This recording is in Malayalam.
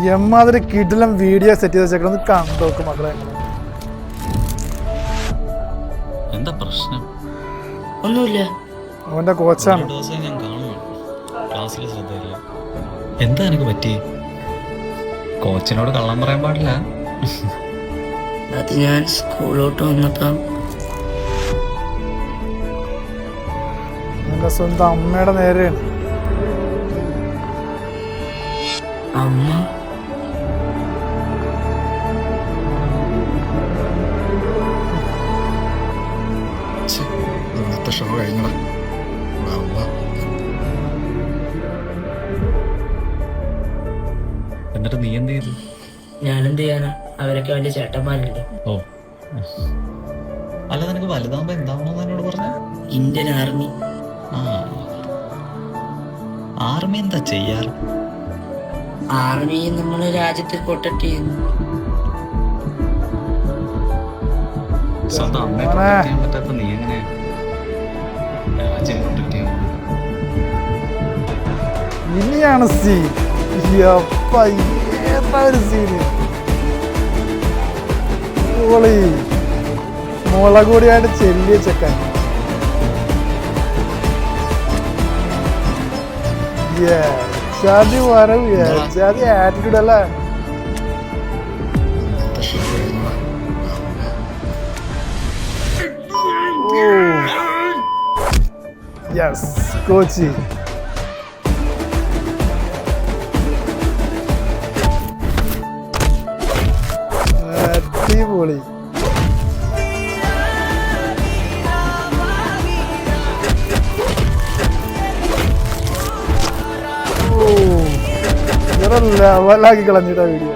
എമ്മാതിരി കിടിലം വീഡിയോ സെറ്റ് ചെയ്ത് വെച്ചേക്കണം കണ്ടോക്ക് മക്കളെ. എന്താ പ്രശ്നം? ഒന്നുമില്ല. അവന്റെ കോച്ചാണ്. ഞാൻ കാണുന്നു, ക്ലാസ്സിൽ ശ്രദ്ധയില്ല. എന്താ എനിക്ക് പറ്റി? കോച്ചിനോട് കള്ളം പറയാൻ പാടില്ല. അത് ഞാൻ സ്കൂളിലോട്ട് വന്നപ്പോ എന്റെ സ്വന്തം അമ്മയുടെ നേരെയാണ്. അമ്മ ഇന്നത്തെ ഷോ കഴിഞ്ഞടാ. എന്നിട്ട് നീ എന്ത് ചെയ്തു? ഞാനെന്ത് ചെയ്യാനാ? അവരൊക്കെ വലിയ ചേട്ടന്മാരല്ലേ. ഓ, അല്ല നിനക്ക് വലുതാകുമ്പോ എന്താവണോന്ന് എന്നോട് പറഞ്ഞ? Indian army. ആർമി എന്താ ചെയ്യാറ്? ആർമി നമ്മള് രാജ്യത്തിൽ പ്രൊട്ടക്ട് ചെയ്യുന്നു. സ്വന്തം അമ്മയെ പ്രൊട്ടക്ട് ചെയ്യാൻ പറ്റാത്ത നീ എങ്ങനെ രാജ്യം പ്രൊട്ടക്ട് ചെയ്യാൻ? ഇനിയാണ് സീൻ. ഏതാ ഒരു സീന് പൊളി. മുളക് കൂടിയായിട്ട് ചെല്ലിയ ചെക്കൻ. ചാതി വരവ്, ചാതി ആറ്റിറ്റ്യൂഡ് അല്ലേ. ഇന്നത്തെ ഷോ കഴിഞ്ഞടാ. Yes Cauchy. അടിപൊളി. ലെവലാക്കി കളഞ്ഞിട്ടാ വീഡിയോ.